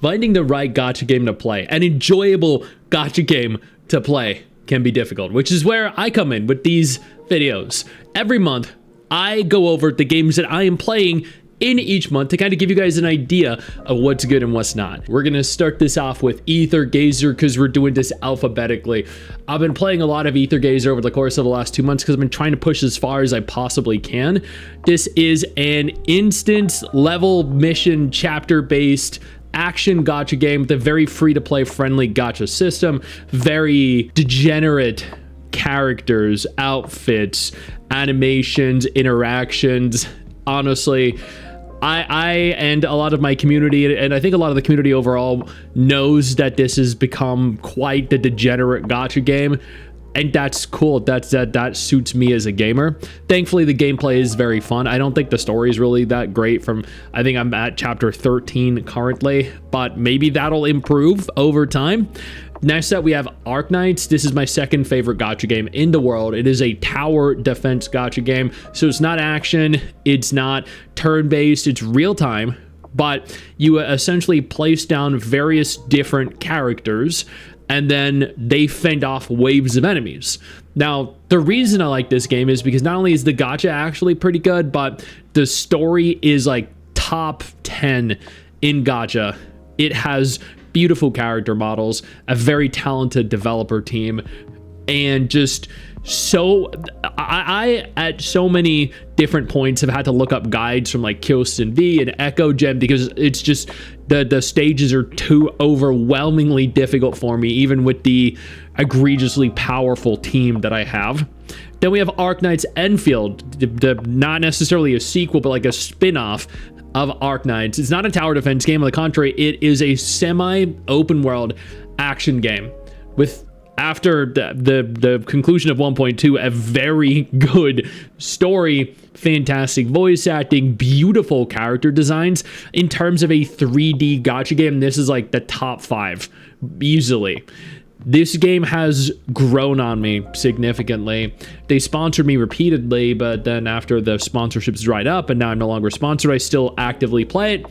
Finding the right gacha game to play, an enjoyable gacha game to play, can be difficult, which is where I come in with these videos. Every month, I go over the games that I am playing in each month to kind of give you guys an idea of what's good and what's not. We're gonna start this off with Aether Gazer because we're doing this alphabetically. I've been playing a lot of Aether Gazer over the course of the last 2 months because I've been trying to push as far as I possibly can. This is an instance level mission chapter based action gacha game with a very free-to-play friendly gacha system, very degenerate characters, outfits, animations, interactions. Honestly, I and a lot of my community, and I think a lot of the community overall, knows that this has become quite the degenerate gacha game. And that's cool. That suits me as a gamer. Thankfully, the gameplay is very fun. I don't think the story is really that great. I think I'm at chapter 13 currently, but maybe that'll improve over time. Next up, we have Arknights. This is my second favorite gacha game in the world. It is a tower defense gacha game. So it's not action. It's not turn-based. It's real-time. But you essentially place down various different characters, and then they fend off waves of enemies. Now, the reason I like this game is because not only is the gacha actually pretty good, but the story is like top 10 in gacha. It has beautiful character models, a very talented developer team, and just so I at so many different points have had to look up guides from like Kyostin V and Echo Gem because it's just the stages are too overwhelmingly difficult for me, even with the egregiously powerful team that I have. Then we have Arknights Endfield, not necessarily a sequel, but like a spin-off of Arknights. It's not a tower defense game. On the contrary, it is a semi-open world action game with, after the conclusion of 1.2, a very good story, fantastic voice acting, beautiful character designs. In terms of a 3D gacha game, this is like the top 5 easily. This game has grown on me significantly. They sponsored me repeatedly, but then after the sponsorships dried up and now I'm no longer sponsored, I still actively play it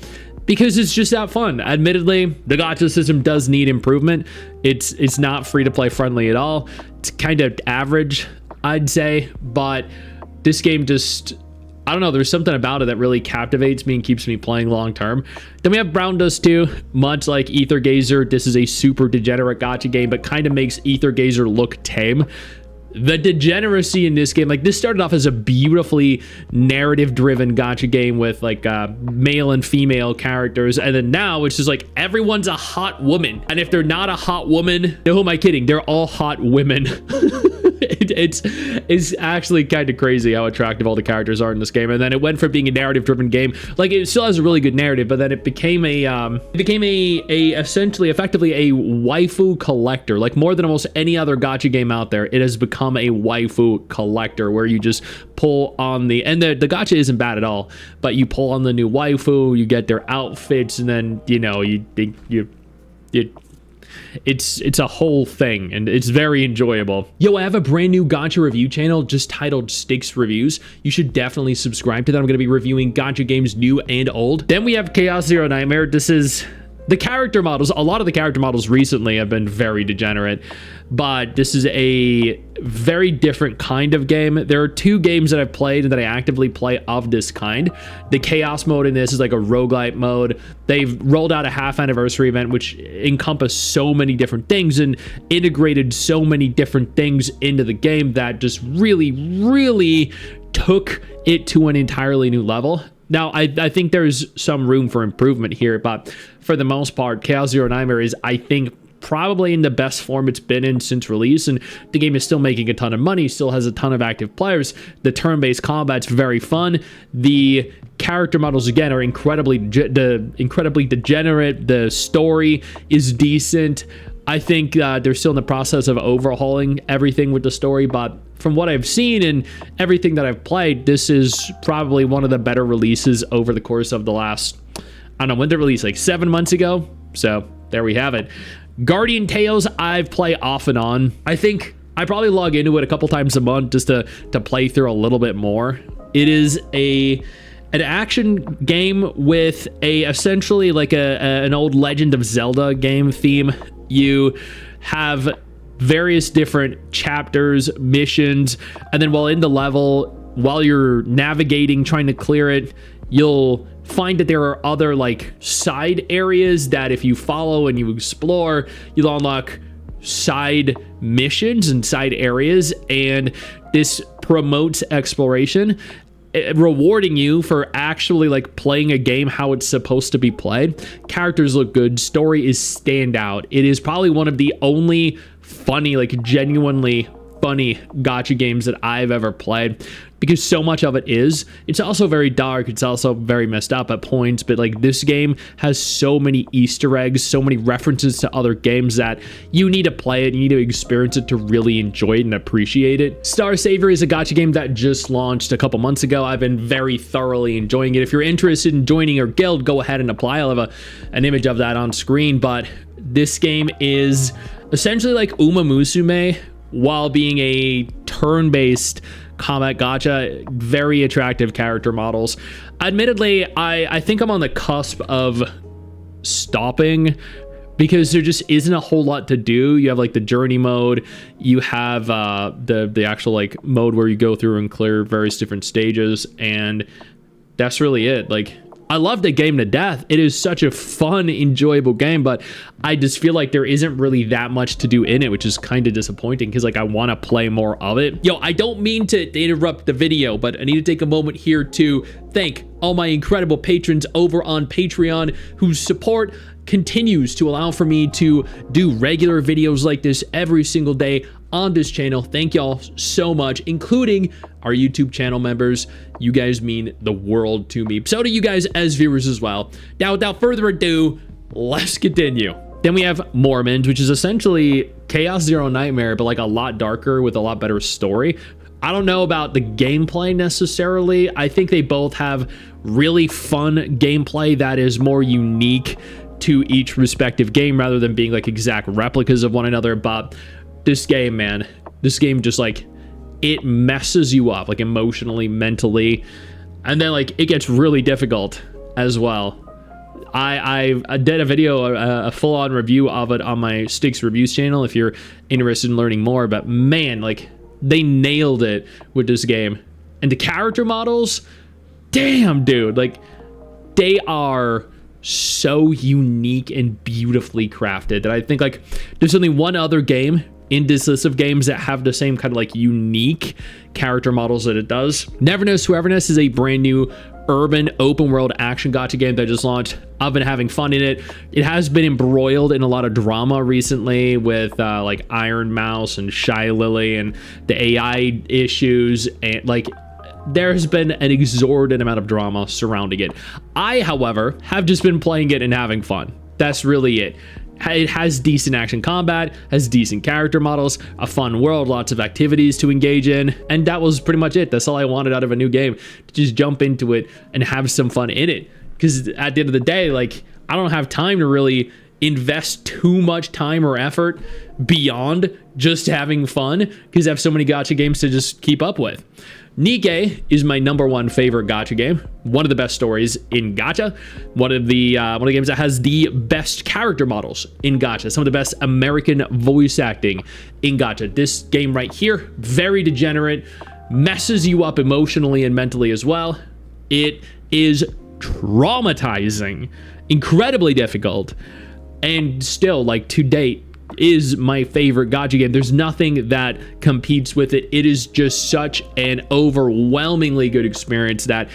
because it's just that fun. Admittedly, the gacha system does need improvement. It's not free-to-play friendly at all. It's kind of average, I'd say, but this game just, I don't know, there's something about it that really captivates me and keeps me playing long term. Then we have Brown Dust 2, much like Aether Gazer. This is a super degenerate gacha game, but kind of makes Aether Gazer look tame. The degeneracy in this game, like this started off as a beautifully narrative-driven gacha game with like male and female characters, and then now it's just like everyone's a hot woman, and if they're not a hot woman, who am I kidding? They're all hot women. It's actually kind of crazy how attractive all the characters are in this game. And then it went from being a narrative-driven game, like it still has a really good narrative, but then it became essentially, effectively a waifu collector. Like more than almost any other gacha game out there, it has become a waifu collector where you just pull on the gacha isn't bad at all, but you pull on the new waifu, you get their outfits, and then it's a whole thing, and it's very enjoyable. Yo, I have a brand new gacha review channel just titled Stix Reviews. You should definitely subscribe to that. I'm going to be reviewing gacha games new and old. Then we have Chaos Zero Nightmare. This is the character models. A lot of the character models recently have been very degenerate, but this is a very different kind of game. There are 2 games that I've played and that I actively play of this kind. The chaos mode in this is like a roguelite mode. They've rolled out a half anniversary event which encompassed so many different things and integrated so many different things into the game that just really took it to an entirely new level. Now, I think there's some room for improvement here, but for the most part, Chaos Zero Nightmare is, I think, probably in the best form it's been in since release, and the game is still making a ton of money, still has a ton of active players. The turn-based combat's very fun. The character models, again, are incredibly degenerate. The story is decent. I think they're still in the process of overhauling everything with the story, but from what I've seen and everything that I've played, this is probably one of the better releases over the course of the last, I don't know, when did it release? Like 7 months ago? So there we have it. Guardian Tales, I've played off and on. I think I probably log into it a couple times a month just to play through a little bit more. It is a an action game with essentially like an old Legend of Zelda game theme. You have various different chapters, missions, and then while in the level, while you're navigating, trying to clear it, you'll find that there are other like side areas that if you follow and you explore, you'll unlock side missions and side areas, and this promotes exploration, rewarding you for actually like playing a game how it's supposed to be played. Characters look good, story is standout. It is probably one of the only funny, like genuinely funny gacha games that I've ever played, because so much of it is. It's also very dark, it's also very messed up at points, but like this game has so many Easter eggs, so many references to other games that you need to play it, you need to experience it to really enjoy it and appreciate it. Star Savior is a gacha game that just launched a couple months ago. I've been very thoroughly enjoying it. If you're interested in joining our guild, go ahead and apply. I'll have an image of that on screen, but this game is essentially like Uma Musume while being a turn-based combat gacha. Very attractive character models. Admittedly, I think I'm on the cusp of stopping because there just isn't a whole lot to do. You have like the journey mode, you have the actual like mode where you go through and clear various different stages, and that's really it. Like, I love the game to death. It is such a fun, enjoyable game, but I just feel like there isn't really that much to do in it, which is kind of disappointing because like I want to play more of it. Yo, I don't mean to interrupt the video, but I need to take a moment here to thank all my incredible patrons over on Patreon whose support continues to allow for me to do regular videos like this every single day on this channel. Thank y'all so much, including our YouTube channel members. You guys mean the world to me. So do you guys as viewers as well. Now, without further ado, let's continue. Then we have Morimens, which is essentially Chaos Zero Nightmare, but like a lot darker with a lot better story. I don't know about the gameplay necessarily. I think they both have really fun gameplay that is more unique to each respective game rather than being like exact replicas of one another. But this game, man, this game just like, it messes you up like emotionally, mentally, and then like it gets really difficult as well. I did a video, a full-on review of it on my Stix Reviews channel if you're interested in learning more, but man, like they nailed it with this game. And the character models, damn dude, like they are so unique and beautifully crafted that I think like there's only one other game in this list of games that have the same kind of like unique character models that it does. Neverness, Everness is a brand new urban open world action gacha game that just launched. I've been having fun in it. It has been embroiled in a lot of drama recently with like Iron Mouse and Shy Lily and the AI issues, and like there's been an exorbitant amount of drama surrounding it. I, however, have just been playing it and having fun. That's really it. It has decent action combat, has decent character models, a fun world, lots of activities to engage in, and that was pretty much it. That's all I wanted out of a new game, to just jump into it and have some fun in it. Because at the end of the day, like, I don't have time to really invest too much time or effort beyond just having fun, because I have so many gacha games to just keep up with. NIKKE is my #1 favorite gacha game. One of the best stories in gacha. One of the games that has the best character models in gacha. Some of the best American voice acting in gacha. This game right here, very degenerate, messes you up emotionally and mentally as well. It is traumatizing, incredibly difficult, and still, like, to date, is my favorite gacha game. There's nothing that competes with it. It is just such an overwhelmingly good experience that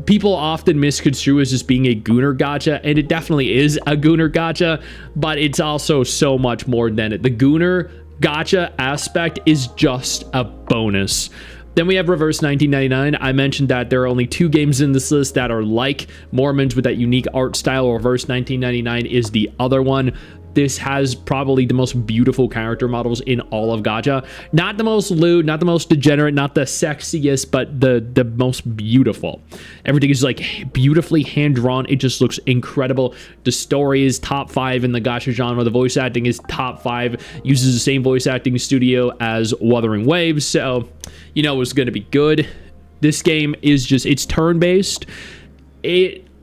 people often misconstrue as just being a gooner gacha, and it definitely is a gooner gacha, but it's also so much more than it. The gooner gacha aspect is just a bonus. Then we have Reverse 1999. I mentioned that there are only 2 games in this list that are like Morimens with that unique art style. Reverse 1999 is the other one. This has probably the most beautiful character models in all of gacha. Not the most lewd, not the most degenerate, not the sexiest, but the most beautiful. Everything is like beautifully hand-drawn. It just looks incredible. The story is top 5 in the gacha genre. The voice acting is top 5. Uses the same voice acting studio as Wuthering Waves, so you know it's going to be good. This game is just, it's turn-based.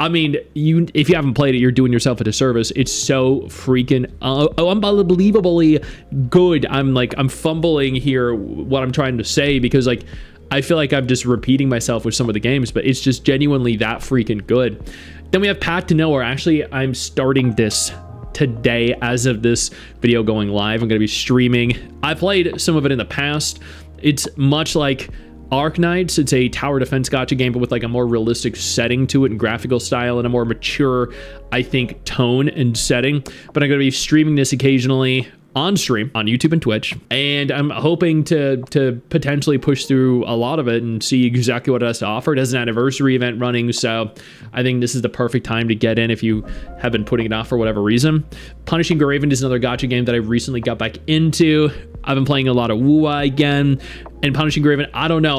I mean, if you haven't played it, you're doing yourself a disservice. It's so freaking unbelievably good. I'm fumbling here what I'm trying to say, because like I feel like I'm just repeating myself with some of the games, but it's just genuinely that freaking good. Then we have Path to Nowhere. Actually, I'm starting this today as of this video going live. I'm going to be streaming. I played some of it in the past. It's much like Arknights. It's a tower defense gacha game, but with like a more realistic setting to it and graphical style and a more mature, I think, tone and setting. But I'm going to be streaming this occasionally on stream on YouTube and Twitch, and I'm hoping to potentially push through a lot of it and see exactly what it has to offer. It has an anniversary event running, so I think this is the perfect time to get in if you have been putting it off for whatever reason. Punishing Graven is another gacha game that I recently got back into. I've been playing a lot of WoA again, and Punishing Graven, I don't know,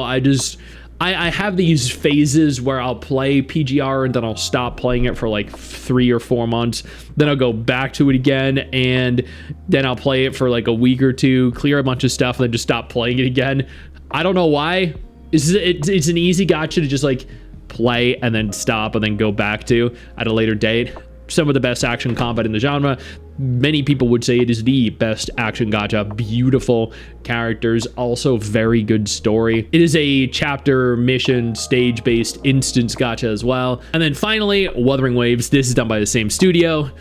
I have these phases where I'll play PGR and then I'll stop playing it for like 3 or 4 months. Then I'll go back to it again, and then I'll play it for like a week or two, clear a bunch of stuff, and then just stop playing it again. I don't know why. It's an easy gacha to just like play and then stop and then go back to at a later date. Some of the best action combat in the genre. Many people would say it is the best action gacha. Beautiful characters, also very good story. It is a chapter, mission, stage-based instance gacha as well. And then finally, Wuthering Waves. This is done by the same studio.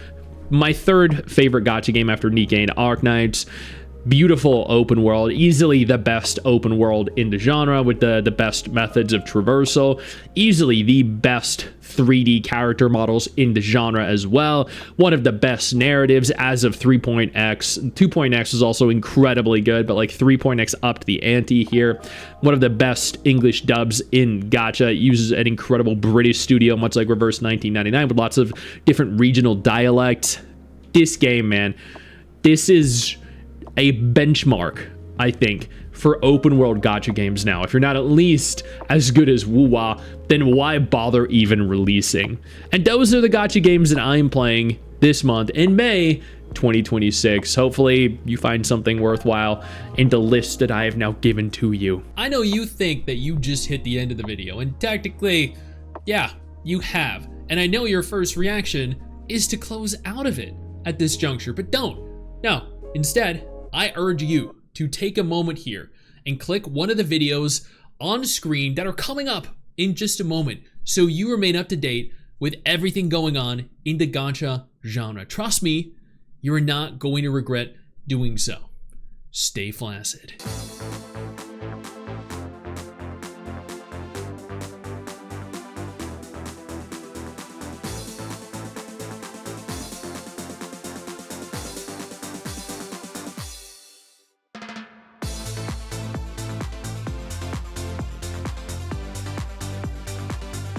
My third favorite gacha game after NIKKE and Arknights. Beautiful open world, easily the best open world in the genre with the best methods of traversal, easily the best 3D character models in the genre as well. One of the best narratives as of 3.x. 2.x is also incredibly good, but like 3.x upped the ante here. One of the best English dubs in gacha. It uses an incredible British studio, much like Reverse 1999, with lots of different regional dialects. This game, man, this is a benchmark, I think, for open world gacha games now. If you're not at least as good as WoA, then why bother even releasing? And those are the gacha games that I'm playing this month in May 2026. Hopefully you find something worthwhile in the list that I have now given to you. I know you think that you just hit the end of the video, and technically, yeah, you have. And I know your first reaction is to close out of it at this juncture, but don't. No, instead, I urge you to take a moment here and click one of the videos on screen that are coming up in just a moment, so you remain up to date with everything going on in the gacha genre. Trust me, you're not going to regret doing so. Stay flaccid.